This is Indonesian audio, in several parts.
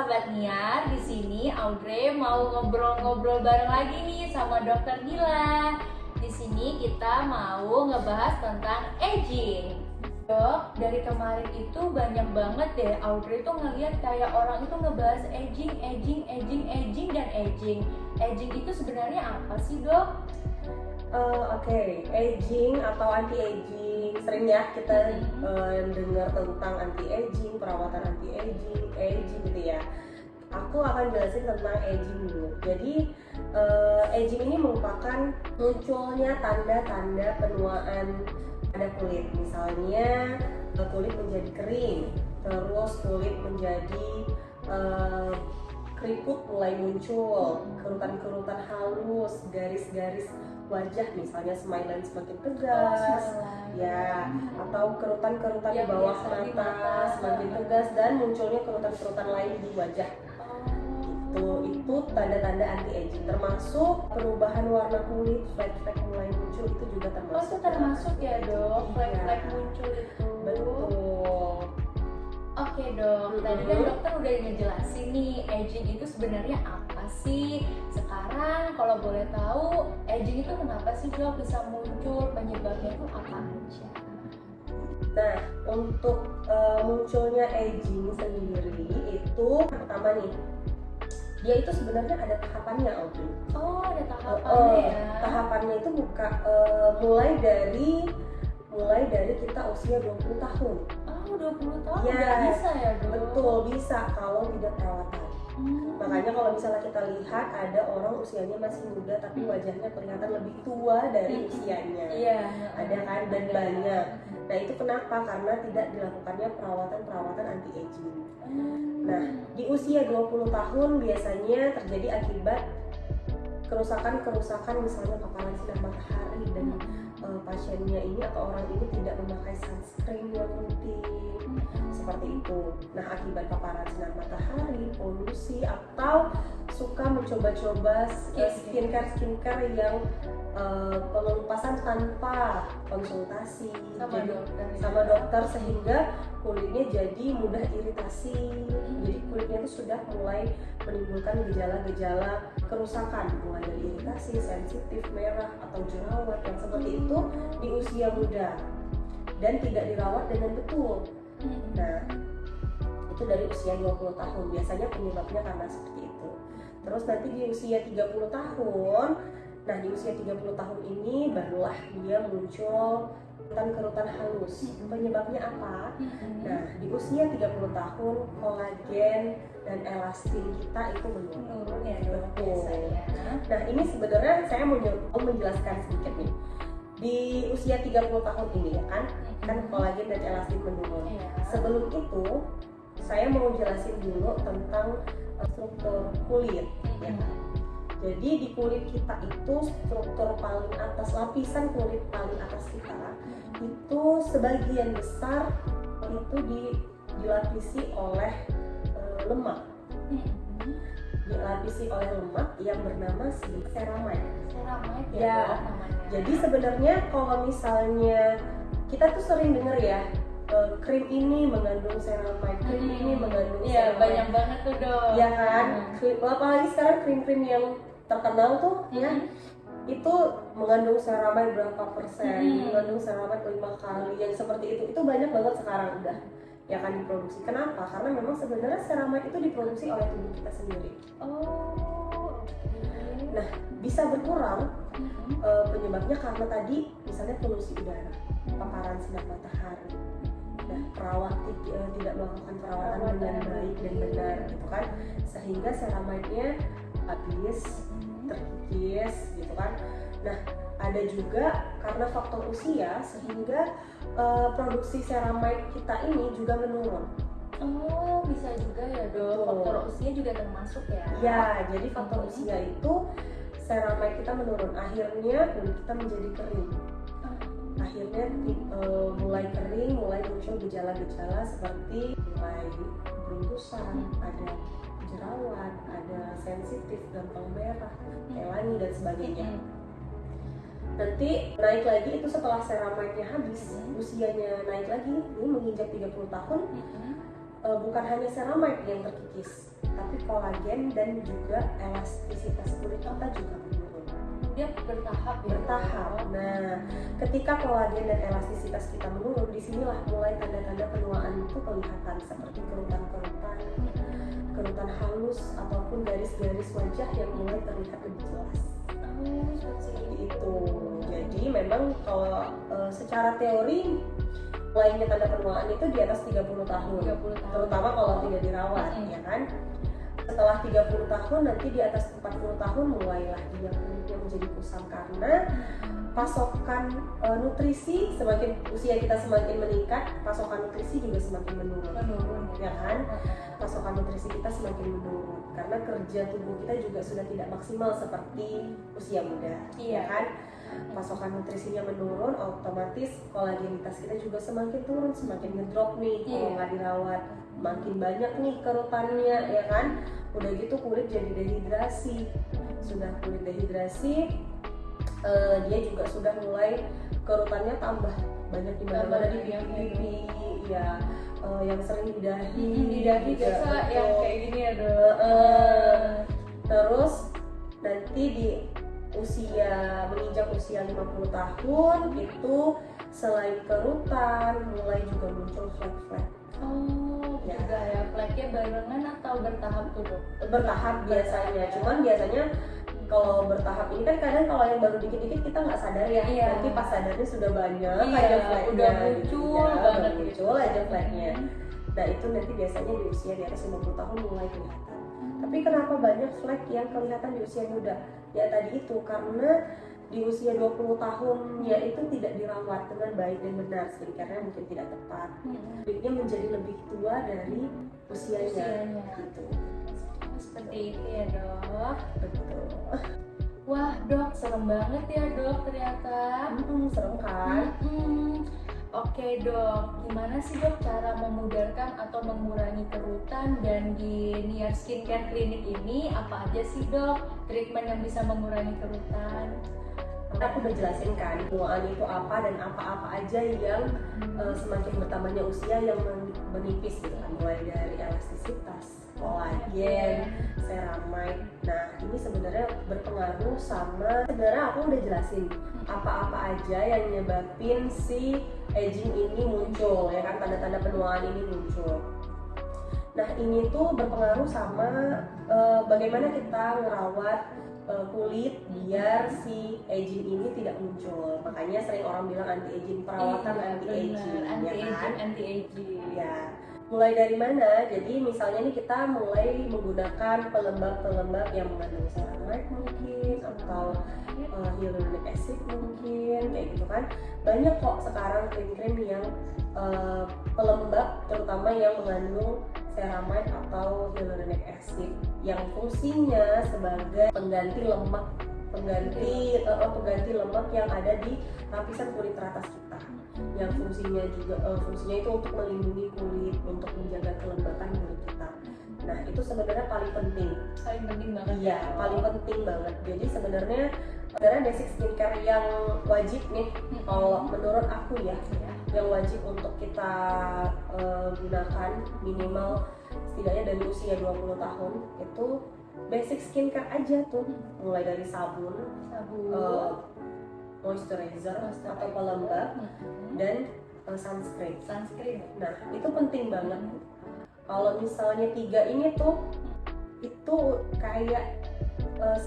Sobat Niar, di sini Audrey mau ngobrol-ngobrol bareng lagi nih sama Dokter Dila. Di sini kita mau ngebahas tentang aging. Dok, dari kemarin itu banyak banget deh Audrey tuh ngeliat kayak orang itu ngebahas aging. Aging itu sebenarnya apa sih, Dok? Oke, aging atau anti-aging, sering ya kita dengar tentang anti-aging, perawatan anti-aging gitu ya. Aku akan jelasin tentang aging dulu. Jadi aging ini merupakan munculnya tanda-tanda penuaan pada kulit. Misalnya kulit menjadi kering, terus kulit menjadi keriput mulai muncul, kerutan-kerutan halus, garis-garis wajah misalnya smile semakin tegas, ya, atau kerutan-kerutan di bawah mata semakin tegas dan munculnya kerutan-kerutan lain di wajah. Itu tanda-tanda anti-aging, termasuk perubahan warna kulit, flek-flek mulai muncul, itu juga termasuk. Oh, itu termasuk ya, Dok, flek-flek muncul itu. Betul. Oke, Dok, tadi kan dokter udah ngejelasin nih aging itu sebenarnya apa sih. Sekarang kalau boleh tahu, aging itu kenapa sih, Dok, bisa muncul, penyebabnya itu apa aja? Nah, untuk munculnya aging sendiri itu pertama nih, dia itu sebenarnya ada tahapannya, Audrey. Oh, ada tahapannya ya. Tahapannya itu mulai dari kita usia 20 tahun. Oh, 20 tahun Ya, udah bisa ya, Dok? Betul, bisa kalau tidak perawatan. Makanya kalau misalnya kita lihat ada orang usianya masih muda tapi wajahnya kelihatan lebih tua dari usianya. Iya. Ada kan, dan banyak. Nah, itu kenapa? Karena tidak dilakukannya perawatan anti-aging. Nah, di usia 20 tahun biasanya terjadi akibat kerusakan misalnya paparan sinar matahari dan pasiennya ini atau orang ini tidak memakai sunscreen yang rutin, seperti itu. Nah, akibat paparan sinar matahari, polusi, atau suka mencoba-coba skincare yang pengelupasan tanpa konsultasi sama dokter sehingga kulitnya jadi mudah iritasi. Jadi kulitnya itu sudah mulai menimbulkan gejala-gejala kerusakan, mulai dari iritasi, sensitif, merah, atau jerawat yang seperti itu di usia muda dan tidak dirawat dengan betul. Nah, itu dari usia 20 tahun biasanya penyebabnya karena seperti itu. Terus nanti di usia 30 tahun, nah di usia 30 tahun ini barulah dia muncul kerutan halus. Penyebabnya apa? Nah, di usia 30 tahun kolagen dan elastin kita itu menurun ya, biasanya. Nah, ini sebenarnya saya mau menjelaskan sedikit nih. Di usia 30 tahun ini ya kan kolagen dan elastin menurun. Sebelum itu saya mau jelasin dulu tentang struktur kulit ya kan. Jadi di kulit kita itu struktur paling atas, lapisan kulit paling atas kita itu sebagian besar itu dilapisi oleh lemak. Dilapisi oleh lemak yang bernama ceramide. Ceramide Ya. namanya. Jadi sebenarnya kalau misalnya kita tuh sering dengar ya, krim ini mengandung ceramide, krim ini mengandung ceramide. Iya, banyak banget tuh, Dok. Iya kan? Apalagi sekarang krim-krim yang terkenal tuh ya, itu mengandung ceramide berapa persen, mengandung ceramide 5 kali, yang seperti itu banyak banget sekarang udah ya kan diproduksi. Kenapa? Karena memang sebenarnya ceramide itu diproduksi oleh tubuh kita sendiri. Nah, bisa berkurang penyebabnya karena tadi misalnya polusi udara, paparan sinar matahari. Nah, tidak melakukan perawatan dengan baik dan benar gitu kan, sehingga ceramide-nya habis, terkikis gitu kan. Nah, ada juga karena faktor usia sehingga produksi ceramide kita ini juga menurun. Oh, bisa juga ya, Dok. Faktor usia juga termasuk ya. Ya, jadi faktor usia itu ceramide kita menurun, akhirnya kulit kita menjadi kering. Akhirnya mulai kering, mulai muncul gejala-gejala seperti mulai beruntusan, ada jerawat, ada sensitif, gampang merah, pelangi dan sebagainya. Nanti naik lagi itu setelah ceramide-nya habis, usianya naik lagi, ini menginjak 30 tahun, bukan hanya ceramide yang terkikis, tapi kolagen dan juga elastisitas kulit kita juga menurun. Dia bertahap ya? Bertahap. Nah, ketika kolagen dan elastisitas kita menurun, disinilah mulai tanda-tanda penuaan itu kelihatan, seperti kerutan-kerutan, kerutan halus ataupun garis-garis wajah yang mulai terlihat lebih jelas. Seperti itu. Jadi memang kalau secara teori mulainya tanda penuaan itu di atas 30 tahun. Terutama kalau tidak dirawat, ya kan? Setelah 30 tahun nanti di atas 40 tahun mulailah dia kulitnya menjadi kusam, karena pasokan nutrisi semakin usia kita semakin meningkat, pasokan nutrisi juga semakin menurun, ya kan? Pasokan nutrisi kita semakin menurun karena kerja tubuh kita juga sudah tidak maksimal seperti usia muda, ya kan? Pasokan nutrisinya menurun, otomatis kolagenitas kita juga semakin turun, semakin ngedrop nih kalau nggak dirawat. Makin banyak nih kerutannya, ya kan? Udah gitu kulit jadi dehidrasi. Sudah kulit dehidrasi, dia juga sudah mulai kerutannya tambah banyak di mana-mana, di pipi, ya, yang sering di dahi biasa yang kayak gini ya dok. Terus nanti di menginjak usia 50 tahun itu selain kerutan mulai juga muncul flek-flek. Ya. Juga ya, fleknya barengan atau bertahap tuh dok? Bertahap biasanya, cuman biasanya kalau bertahap ini kan kadang kalau yang baru dikit-dikit kita nggak sadar ya, nanti pas sadarnya sudah banyak aja fleknya, udah muncul gitu, banget muncul aja fleknya. Nah itu nanti biasanya di usia di atas 50 tahun mulai kelihatan. Tapi kenapa banyak flek yang kelihatan di usia muda? Ya tadi itu karena di usia 20 tahunnya itu tidak dirawat dengan baik dan benar, skincare-nya mungkin tidak tepat. Kulitnya menjadi lebih tua dari usianya. Gitu. Seperti itu ya dok. Betul. Wah dok, serem banget ya dok ternyata. Serem kan? Oke dok, gimana sih dok cara memudarkan atau mengurangi kerutan, dan di Niar Skincare Clinic ini apa aja sih dok treatment yang bisa mengurangi kerutan? Aku udah jelasin kan penuaan itu apa dan apa-apa aja yang semakin bertambahnya usia yang menipis gitu kan, mulai dari elastisitas, kolagen, ceramide. Nah ini sebenarnya berpengaruh sama, sebenarnya aku udah jelasin apa-apa aja yang nyebabin si aging ini muncul, ya kan, tanda-tanda penuaan ini muncul. Nah ini tuh berpengaruh sama bagaimana kita ngerawat kulit biar si aging ini tidak muncul. Makanya sering orang bilang anti-aging, perawatan anti-aging, anti-aging. Ya. Mulai dari mana? Jadi misalnya nih kita mulai menggunakan pelembab-pelembab yang mengandung ceramide mungkin, atau hyaluronic acid mungkin, kayak gitu kan. Banyak kok sekarang krim-krim yang pelembab, terutama yang mengandung ceramide atau hyaluronic acid, yang fungsinya sebagai pengganti lemak, pengganti lemak yang ada di lapisan kulit teratas kita, yang fungsinya itu untuk melindungi kulit, untuk menjaga kelembapan kulit kita. Nah itu sebenarnya paling penting banget. Iya, paling penting banget. Jadi sebenarnya basic skincare yang wajib nih, kalau menurut aku ya, yang wajib untuk kita gunakan minimal setidaknya dari usia 20 tahun itu basic skincare aja tuh, mulai dari sabun, moisturizer atau pelembab, dan sunscreen. Nah itu penting banget. Kalau misalnya 3 ini tuh, itu kayak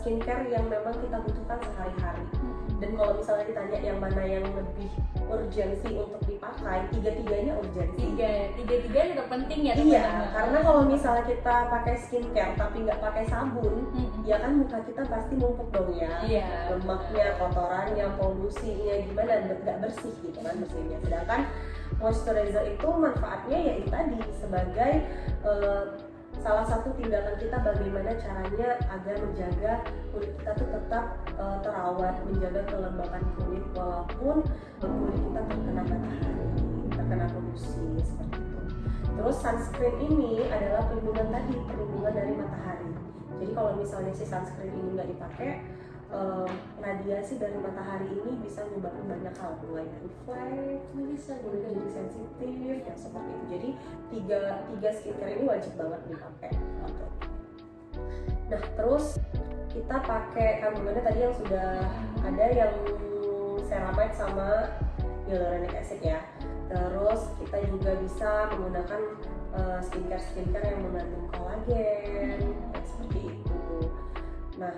skincare yang memang kita butuhkan sehari-hari. Dan kalau misalnya ditanya yang mana yang lebih urgensi untuk dipakai, tiga-tiganya urgensi. Tiga-tiganya penting ya teman-teman. Iya, karena kalau misalnya kita pakai skincare tapi nggak pakai sabun, ya kan muka kita pasti numpuk dong ya. Lemaknya, kotorannya, polusinya gimana, nggak bersih gitu kan bersihnya. Sedangkan moisturizer itu manfaatnya ya itu tadi sebagai salah satu tindakan kita bagaimana caranya agar menjaga kulit kita tuh tetap terawat, menjaga kelembapan kulit walaupun kulit kita terkena matahari, terkena polusi seperti itu. Terus sunscreen ini adalah perlindungan dari matahari. Jadi kalau misalnya si sunscreen ini nggak dipakai, radiasi dari matahari ini bisa menyebabkan banyak hal, mulai dari flek, Bisa mulai juga. jadi sensitif, yang seperti itu. Jadi tiga skincare ini wajib banget dipakai. Gitu. Nah terus kita pakai kandungannya tadi yang sudah ada, yang ceramide sama hyaluronic acid ya. Terus kita juga bisa menggunakan skincare yang mengandung kolagen, seperti itu. Nah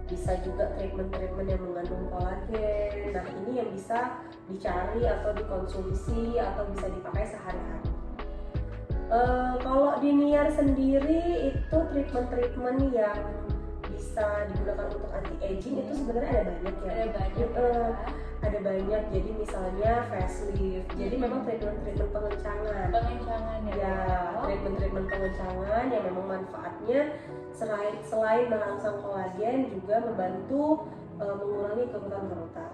bisa juga treatment yang mengandung kolagen. Nah ini yang bisa dicari atau dikonsumsi atau bisa dipakai sehari-hari. Kalau di Niar sendiri itu treatment yang bisa digunakan untuk anti aging itu sebenarnya ada banyak ya. Ada banyak. Jadi misalnya facelift. Jadi memang treatment pengencangan ya, treatment pengencangan yang memang manfaatnya selain merangsang kolagen juga membantu mengurangi kerutan-kerutan.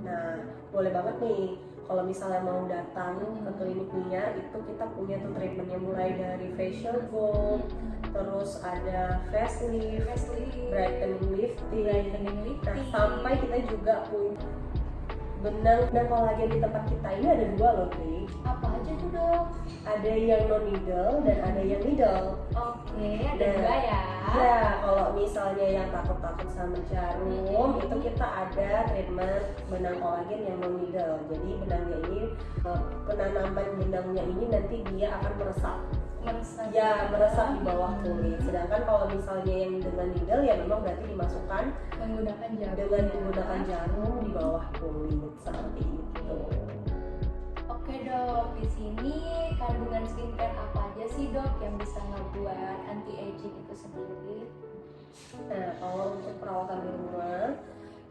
Nah boleh banget nih kalau misalnya mau datang ke klinik Niar, itu kita punya tuh treatmentnya mulai dari facial glow, terus ada facelift, brightening lifting. Nah sampai kita juga punya benang dan kolagen di tempat kita ini ada 2 loh, Tri. Apa aja tuh dok? Ada yang non needle dan ada yang needle. Oke, ada 2 ya. Ya, kalau misalnya yang takut sama jarum, itu kita ada treatment benang kolagen yang non needle. Jadi benangnya ini, penanaman benangnya ini nanti dia akan meresap di bawah kulit. Sedangkan kalau misalnya yang dengan needle ya memang berarti dimasukkan dengan menggunakan jarum di bawah kulit, seperti itu. Oke dok, di sini kandungan skincare apa aja sih dok yang bisa ngebuat anti aging itu sendiri? Nah kalau untuk perawatan di rumah,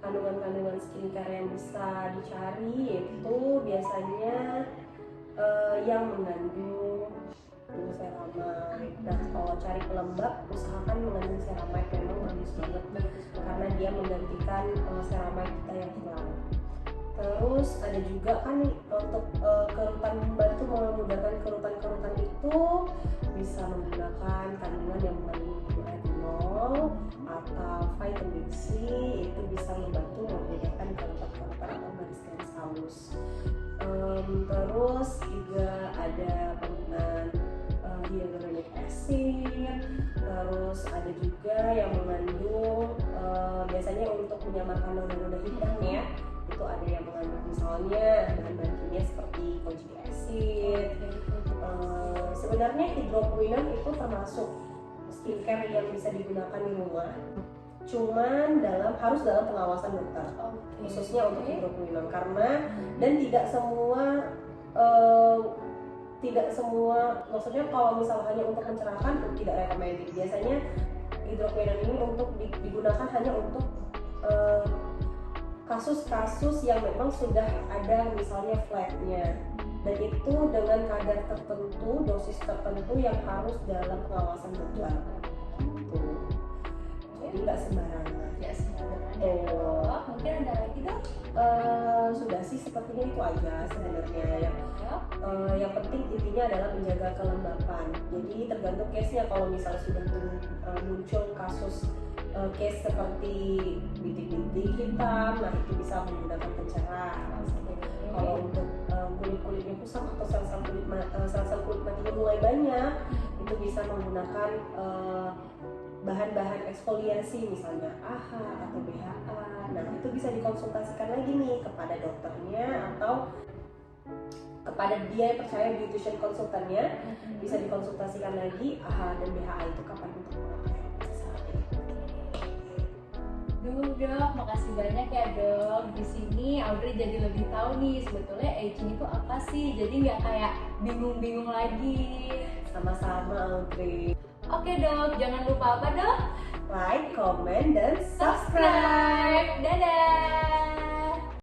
kandungan skincare yang bisa dicari yaitu biasanya yang mengandung ceramide. Nah kalau cari pelembab, usahakan mengandung ceramide, memang bagus banget karena dia menggantikan ceramide kita yang hilang. Terus ada juga kan untuk kerutan, membantu memudahkan kerutan itu bisa menggunakan kandungan yang mengandung retinol atau vitamin C, itu bisa membantu memudahkan kerutan atau garis-garis halus. Terus juga ada penggunaan hyaluronic acid, terus ada juga yang mengandung biasanya untuk menyamarkan noda-noda hitam ya, itu ada yang mengandung misalnya bahan-bahan kimia seperti kojic acid. Sebenarnya hidroquinone itu termasuk skincare yang bisa digunakan di rumah, cuman harus dalam pengawasan dokter, khususnya untuk hidroquinone, karena dan tidak semua maksudnya kalau misalnya hanya untuk mencerahkan tidak recommended. Biasanya hidroquinone ini untuk digunakan hanya untuk kasus-kasus yang memang sudah ada misalnya fleknya, dan itu dengan kadar tertentu, dosis tertentu yang harus dalam pengawasan dokter. Jadi nggak sembarangan. Mungkin ada lagi dok? Sudah sih sepertinya itu aja sebenarnya. Yang penting intinya adalah menjaga kelembapan. Jadi tergantung case-nya, kalau misalnya sudah muncul kasus case seperti bintik-bintik hitam, nah itu bisa menggunakan pencerah. Kalau untuk kulit-kulitnya kusam atau sel-sel kulit matinya mulai banyak, itu bisa menggunakan bahan-bahan eksfoliasi misalnya AHA atau BHA. Nah itu bisa dikonsultasikan lagi nih kepada dokternya atau kepada dia yang percaya, beautician konsultannya, bisa dikonsultasikan lagi AHA dan BHA itu kapan untuk memakai. Dok, makasih banyak ya dok. Di sini Audrey jadi lebih tahu nih sebetulnya aging itu apa sih. Jadi nggak kayak bingung-bingung lagi. Sama-sama Audrey. Oke dok, jangan lupa apa dok? Like, comment, dan Subscribe. Dadah.